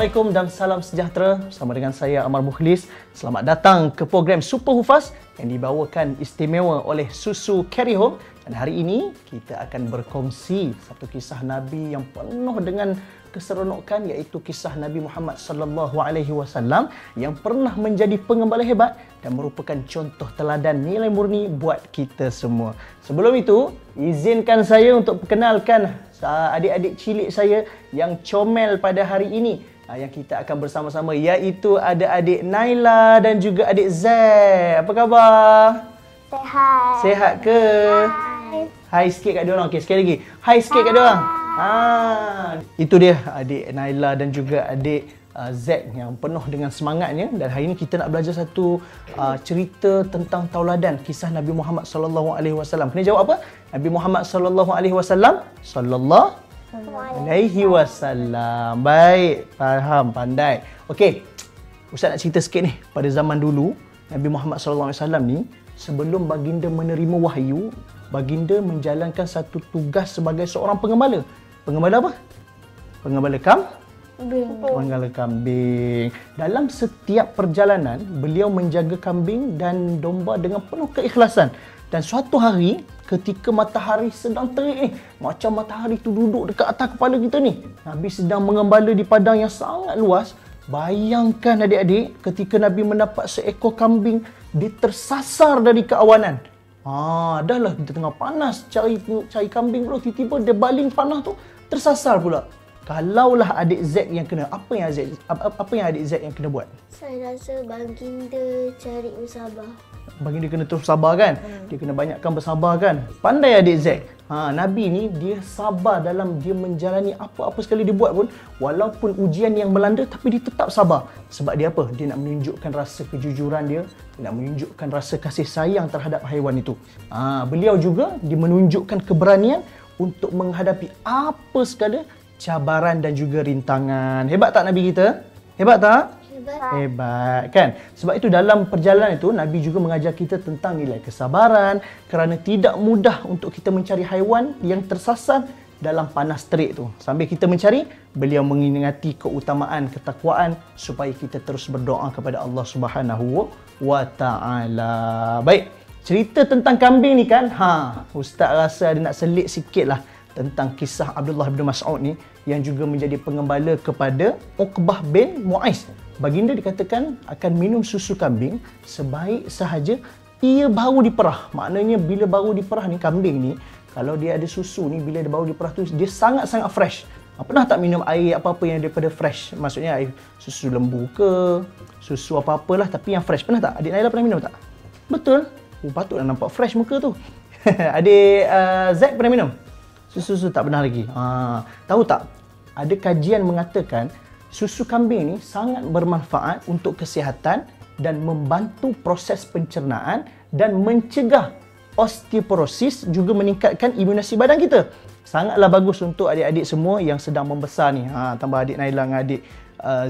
Assalamualaikum dan salam sejahtera. Bersama dengan saya Amar Mukhlis. Selamat datang ke program Super Hufaz yang dibawakan istimewa oleh Susu Carry Home. Dan hari ini kita akan berkongsi satu kisah Nabi yang penuh dengan keseronokan, iaitu kisah Nabi Muhammad sallallahu alaihi wasallam yang pernah menjadi pengembala hebat dan merupakan contoh teladan nilai murni buat kita semua. Sebelum itu, izinkan saya untuk perkenalkan adik-adik cilik saya yang comel pada hari ini yang kita akan bersama-sama, iaitu ada adik Naila dan juga adik Zack. Apa khabar? Sehat. Sehat ke? Hai. Hai sikit kat diorang. Okey, sekali lagi. Hai sikit kat diorang. Itu dia adik Naila dan juga adik Zack yang penuh dengan semangatnya. Dan hari ini kita nak belajar satu cerita tentang tauladan kisah Nabi Muhammad sallallahu alaihi wasallam. Kena jawab apa? Nabi Muhammad sallallahu alaihi wasallam. Sallallahu alaihi wasallam. Baik, faham, pandai. Okey. Ustaz nak cerita sikit ni. Pada zaman dulu, Nabi Muhammad sallallahu alaihi wasallam ni, sebelum baginda menerima wahyu, baginda menjalankan satu tugas sebagai seorang pengembala. Pengembala apa? Pengembala Pengembala kambing. Dalam setiap perjalanan, beliau menjaga kambing dan domba dengan penuh keikhlasan. Dan suatu hari, ketika matahari sedang terik ni, macam matahari tu duduk dekat atas kepala kita ni, Nabi sedang mengembala di padang yang sangat luas. Bayangkan adik-adik, ketika Nabi mendapat seekor kambing, dia tersasar dari keawanan. Dah lah kita tengah panas cari kambing pula, tiba-tiba dia baling panah tu tersasar pula. Kalaulah adik Zack yang kena, apa yang adik Zack yang kena buat? Saya rasa baginda cari bersabar. Baginda kena terus sabar kan? Dia kena banyakkan bersabar kan? Pandai adik Zack. Nabi ni dia sabar dalam dia menjalani apa-apa sekali dia buat pun, walaupun ujian yang melanda, tapi dia tetap sabar. Sebab dia apa? Dia nak menunjukkan rasa kejujuran dia nak menunjukkan rasa kasih sayang terhadap haiwan itu. Beliau juga dia menunjukkan keberanian untuk menghadapi apa sekala cabaran dan juga rintangan. Hebat tak Nabi kita? Hebat tak? Hebat kan? Sebab itu dalam perjalanan itu, Nabi juga mengajar kita tentang nilai kesabaran, kerana tidak mudah untuk kita mencari haiwan yang tersasar dalam panas terik tu. Sambil kita mencari, beliau mengingati keutamaan ketakwaan supaya kita terus berdoa kepada Allah Subhanahu wa Ta'ala. Baik, cerita tentang kambing ni kan, Ustaz rasa ada nak selit sikit lah tentang kisah Abdullah bin Mas'ud ni yang juga menjadi pengembala kepada Uqbah bin Mu'aiz. Baginda dikatakan akan minum susu kambing sebaik sahaja ia baru diperah. Maknanya bila baru diperah ni, kambing ni, kalau dia ada susu ni, bila dia baru diperah tu, dia sangat-sangat fresh. Pernah tak minum air apa-apa yang daripada fresh? Maksudnya air susu lembu ke, susu apa-apalah tapi yang fresh. Pernah tak? Adik Naila pernah minum tak? Betul? Patutlah nampak fresh muka tu. Adik Zack pernah minum? Susu tak pernah lagi. Tahu tak? Ada kajian mengatakan susu kambing ni sangat bermanfaat untuk kesihatan dan membantu proses pencernaan dan mencegah osteoporosis, juga meningkatkan imunasi badan kita. Sangatlah bagus untuk adik-adik semua yang sedang membesar ni. Tambah adik Naila dengan adik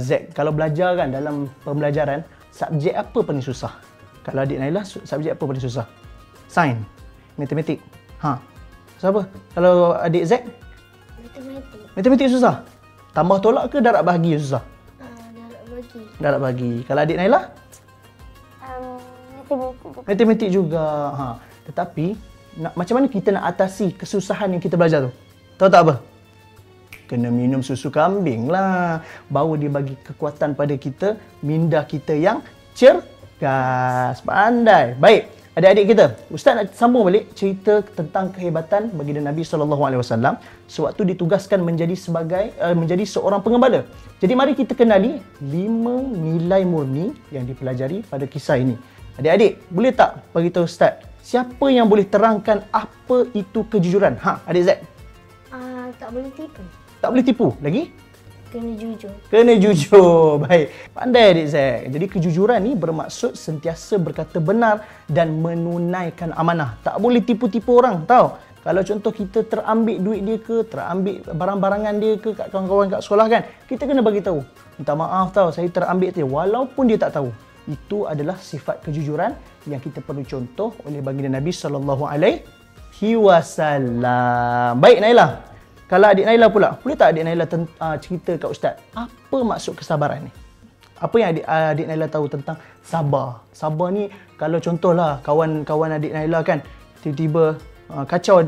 Zack. Kalau belajar kan, dalam pembelajaran, subjek apa paling susah? Kalau adik Naila, subjek apa paling susah? Sains, matematik. Siapa? Kalau adik Zack? Matematik susah? Tambah tolak ke darat bahagi yang susah? Darat bahagi. Kalau adik Naila? Matematik juga. Tetapi macam mana kita nak atasi kesusahan yang kita belajar tu? Tahu tak apa? Kena minum susu kambing lah. Baru dia bagi kekuatan pada kita, minda kita yang cergas. Pandai. Baik, adik-adik kita, Ustaz nak sambung balik cerita tentang kehebatan baginda Nabi SAW sewaktu ditugaskan menjadi seorang pengembala. Jadi mari kita kenali 5 nilai murni yang dipelajari pada kisah ini. Adik-adik, boleh tak bagi tahu Ustaz, siapa yang boleh terangkan apa itu kejujuran? Adik Zack. Tak boleh tipu. Tak boleh tipu. Lagi? Kena jujur. Kena jujur. Baik. Pandai adik Zack. Jadi kejujuran ni bermaksud sentiasa berkata benar dan menunaikan amanah. Tak boleh tipu-tipu orang, tahu? Kalau contoh kita terambil duit dia ke, terambil barang-barangan dia ke kat kawan-kawan kat sekolah kan, kita kena bagi tahu. Minta maaf tahu, saya terambil dia, walaupun dia tak tahu. Itu adalah sifat kejujuran yang kita perlu contoh oleh baginda Nabi sallallahu alaihi wasallam. Baik Naila. Kalau adik Naila pula, boleh tak adik Naila cerita kat Ustaz, apa maksud kesabaran ni? Apa yang adik Naila tahu tentang sabar? Sabar ni kalau contohlah kawan-kawan adik Naila kan tiba-tiba kacau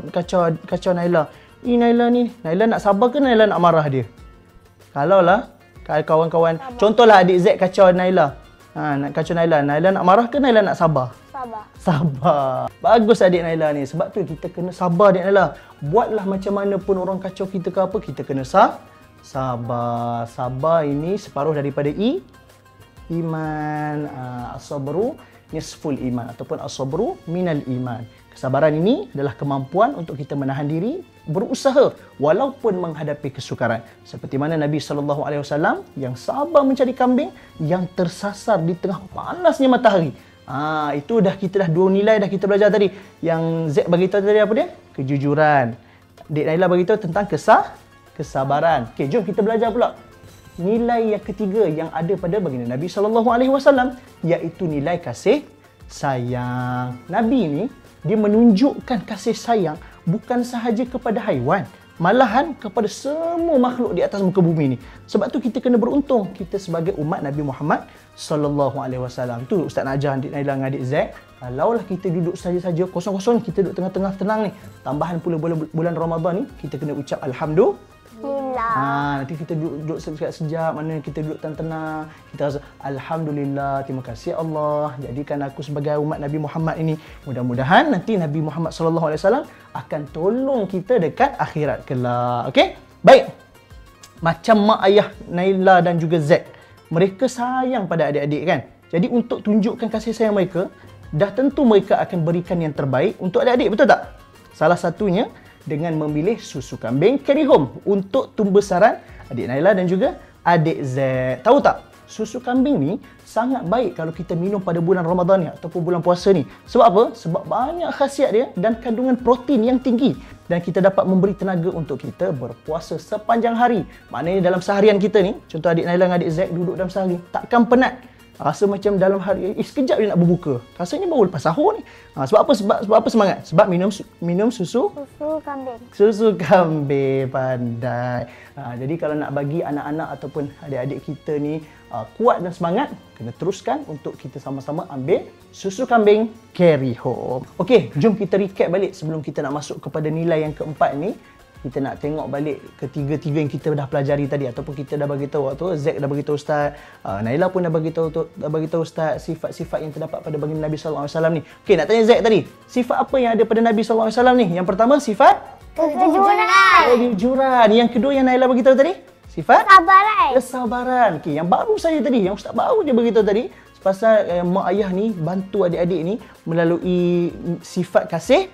Naila. Naila nak sabar ke Naila nak marah dia? Kalau lah kawan-kawan, contohlah adik Z kacau Naila. Nak kacau Naila nak marah ke Naila nak sabar? Sabar. Bagus adik Naila ni. Sebab tu kita kena sabar adik Naila. Buatlah macam mana pun orang kacau kita ke apa, kita kena sabar. Sabar ini separuh daripada iman. As-sabru nisful iman ataupun as-sabru minal iman. Kesabaran ini adalah kemampuan untuk kita menahan diri, berusaha walaupun menghadapi kesukaran. Seperti mana Nabi SAW yang sabar mencari kambing yang tersasar di tengah panasnya matahari. Itu kita dah dua nilai dah kita belajar tadi. Yang Z bagi tahu tadi apa dia? Kejujuran. Dek Naila bagi tahu tentang kesabaran. Okey, jom kita belajar pula nilai yang ketiga yang ada pada baginda Nabi SAW, iaitu nilai kasih sayang. Nabi ni dia menunjukkan kasih sayang bukan sahaja kepada haiwan, malahan kepada semua makhluk di atas muka bumi ni. Sebab tu kita kena beruntung kita sebagai umat Nabi Muhammad SAW. Tu Ustaz nak ajar adik Naila dengan adik Zack. Kalaulah kita duduk saja-saja kosong-kosong, kita duduk tengah-tengah tenang ni, tambahan pula bulan Ramadan ni, kita kena ucap Alhamdulillah. Nanti kita duduk sekejap, mana kita duduk tenang, kita rasa Alhamdulillah, terima kasih Allah jadikan aku sebagai umat Nabi Muhammad ini. Mudah-mudahan nanti Nabi Muhammad SAW akan tolong kita dekat akhirat kelak. Okey? Baik. Macam mak ayah Naila dan juga Zack, mereka sayang pada adik-adik kan. Jadi untuk tunjukkan kasih sayang mereka, dah tentu mereka akan berikan yang terbaik untuk adik-adik, betul tak? Salah satunya dengan memilih susu kambing carry home untuk tumbesaran adik Naila dan juga adik Z. Tahu tak? Susu kambing ni sangat baik kalau kita minum pada bulan Ramadan ni ataupun bulan puasa ni. Sebab apa? Sebab banyak khasiat dia dan kandungan protein yang tinggi. Dan kita dapat memberi tenaga untuk kita berpuasa sepanjang hari. Maknanya dalam seharian kita ni, contoh adik Naila dengan adik Z duduk dalam sehari, takkan penat. Rasa macam dalam hari, sekejap dia nak berbuka. Rasanya baru lepas sahur ni. Sebab apa? Sebab apa semangat? Sebab minum susu kambing. Susu kambing, pandai. Jadi kalau nak bagi anak-anak ataupun adik-adik kita ni kuat dan semangat, kena teruskan untuk kita sama-sama ambil susu kambing carry home. Okey, jom kita recap balik sebelum kita nak masuk kepada nilai yang keempat ni. Kita nak tengok balik ketiga-tiga yang kita dah pelajari tadi ataupun kita dah bagi tahu waktu Zack dah bagi tahu Ustaz, Naila pun dah bagi tahu Ustaz sifat-sifat yang terdapat pada baginda Nabi sallallahu alaihi wasallam ni. Okey, nak tanya Zack tadi, sifat apa yang ada pada Nabi sallallahu alaihi wasallam ni? Yang pertama sifat kejujuran. Yang kedua yang Naila bagi tahu tadi, sifat kesabaran. Okey, yang baru saya tadi, yang Ustaz baru dia bagi tahu tadi, pasal mak ayah ni bantu adik-adik ni melalui sifat kasih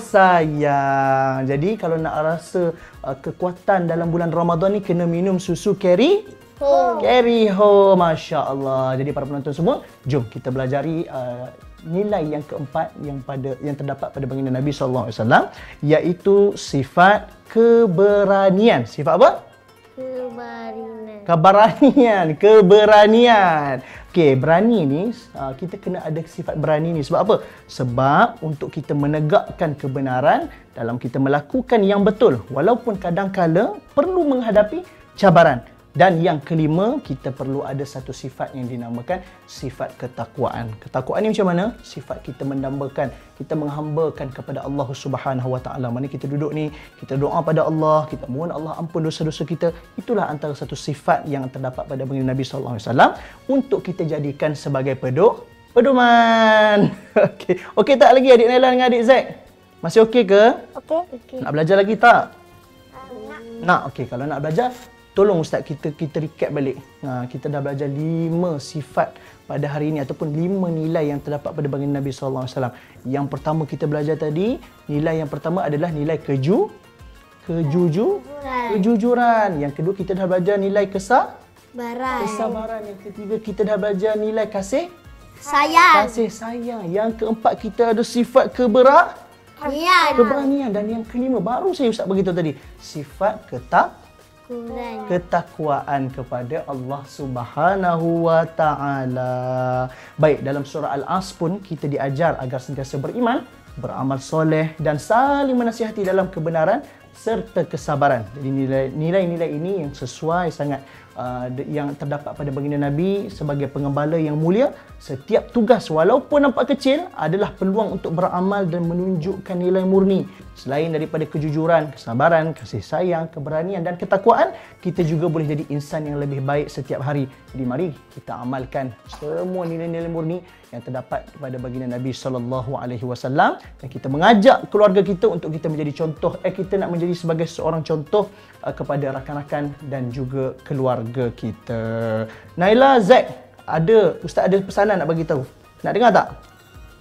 sayang. Jadi kalau nak rasa kekuatan dalam bulan Ramadan ni, kena minum susu carry home. Masya Allah. Jadi para penonton semua, jom kita belajari nilai yang keempat yang terdapat pada baginda Nabi SAW, iaitu sifat keberanian. Sifat apa? Keberanian. Okey, berani ni kita kena ada sifat berani ni. Sebab apa? Sebab untuk kita menegakkan kebenaran dalam kita melakukan yang betul walaupun kadang-kala perlu menghadapi cabaran. Dan yang kelima, kita perlu ada satu sifat yang dinamakan sifat ketakwaan. Ketakwaan ni macam mana? Sifat kita mendambakan, kita menghambakan kepada Allah Subhanahu Wa Taala. Mana kita duduk ni, kita doa pada Allah, kita mohon Allah ampun dosa-dosa kita. Itulah antara satu sifat yang terdapat pada baginda Nabi sallallahu alaihi wasallam untuk kita jadikan sebagai pedoman. Okey tak lagi adik Naila dengan adik Zack? Masih okey ke? Okey. Nak belajar lagi tak? Nak. Okey, kalau nak belajar, tolong Ustaz kita recap balik. Kita dah belajar 5 sifat pada hari ini ataupun 5 nilai yang terdapat pada baginda Nabi sallallahu alaihi wasallam. Yang pertama kita belajar tadi, nilai yang pertama adalah nilai kejujuran. Yang kedua kita dah belajar nilai kesabaran. Yang ketiga kita dah belajar nilai kasih sayang. Yang keempat kita ada sifat keberanian. Dan yang kelima baru saya Ustaz beritahu tadi, sifat ketakwaan kepada Allah Subhanahu wa taala. Baik, dalam surah Al-As pun kita diajar agar sentiasa beriman, beramal soleh dan saling menasihati dalam kebenaran serta kesabaran. Jadi nilai-nilai ini yang sesuai sangat yang terdapat pada baginda Nabi sebagai pengembala yang mulia. Setiap tugas walaupun nampak kecil adalah peluang untuk beramal dan menunjukkan nilai murni. Selain daripada kejujuran, kesabaran, kasih sayang, keberanian dan ketakwaan, kita juga boleh jadi insan yang lebih baik setiap hari. Jadi mari kita amalkan semua nilai-nilai murni yang terdapat pada baginda Nabi sallallahu alaihi wasallam dan kita mengajak keluarga kita untuk kita menjadi contoh kita nak menjadi sebagai seorang contoh kepada rakan-rakan dan juga keluarga kita. Naila, Zack, Ustaz ada pesanan nak bagi tahu. Nak dengar tak?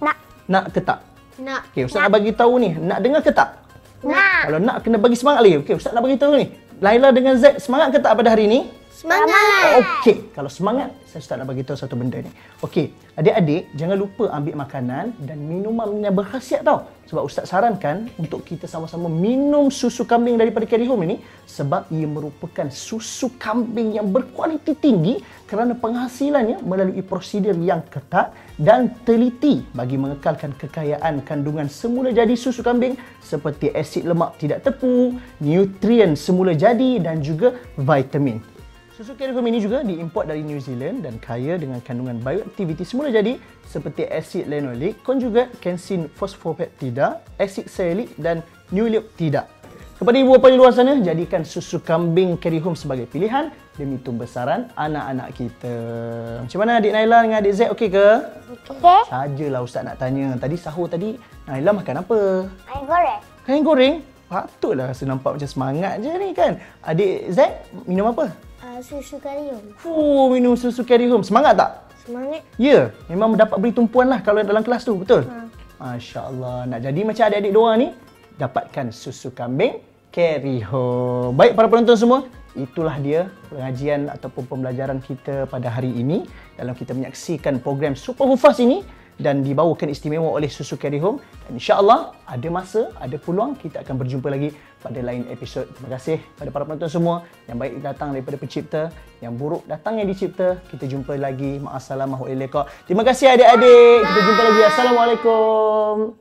Nak. Nak ke tak? Nak. Okey, Ustaz nak bagi tahu ni. Nak dengar ke tak? Nak. Kalau nak kena bagi semangat lagi. Okey, Ustaz nak bagi tahu ni. Laila dengan Zack semangat ke tak pada hari ni? Semangat. Okey, kalau semangat, saya Ustaz nak bagi tahu satu benda ni. Okey, adik-adik jangan lupa ambil makanan dan minuman yang berkhasiat tau. Sebab Ustaz sarankan untuk kita sama-sama minum susu kambing daripada Carry Home ini sebab ia merupakan susu kambing yang berkualiti tinggi kerana penghasilannya melalui prosedur yang ketat dan teliti bagi mengekalkan kekayaan kandungan semula jadi susu kambing seperti asid lemak tidak tepu, nutrien semula jadi dan juga vitamin. Susu Carry Home ini juga diimport dari New Zealand dan kaya dengan kandungan bioaktiviti semula jadi seperti asid linoleic, conjugate, kansin fosfopeptida, asid sialic dan nucleotida. Kepada ibu bapa di luar sana, jadikan susu kambing Carry Home sebagai pilihan demi tumbesaran anak-anak kita. Macam mana adik Naila dengan adik Zack, okey ke? Okey. Sajalah Ustaz nak tanya. Tadi sahur tadi, Naila makan apa? Ayam goreng. Ayam goreng? Patutlah rasa nampak macam semangat je ni kan. Adik Zack minum apa? Susu karium. Minum susu Carry Home. Semangat tak? Semangat. Ya, memang dapat beri tumpuan lah kalau dalam kelas tu, betul? Masya Allah. Nak jadi macam adik-adik diorang ni, dapatkan susu kambing Carry Home. Baik para penonton semua, itulah dia pengajian ataupun pembelajaran kita pada hari ini dalam kita menyaksikan program Super Hufaz ini dan dibawakan istimewa oleh susu Carry Home. Dan insya-Allah ada masa, ada peluang kita akan berjumpa lagi pada lain episod. Terima kasih pada para penonton semua. Yang baik datang daripada pencipta, yang buruk datang yang dicipta. Kita jumpa lagi. Ma'assalamah wa ilaiqa. Terima kasih adik-adik. Kita jumpa lagi. Assalamualaikum.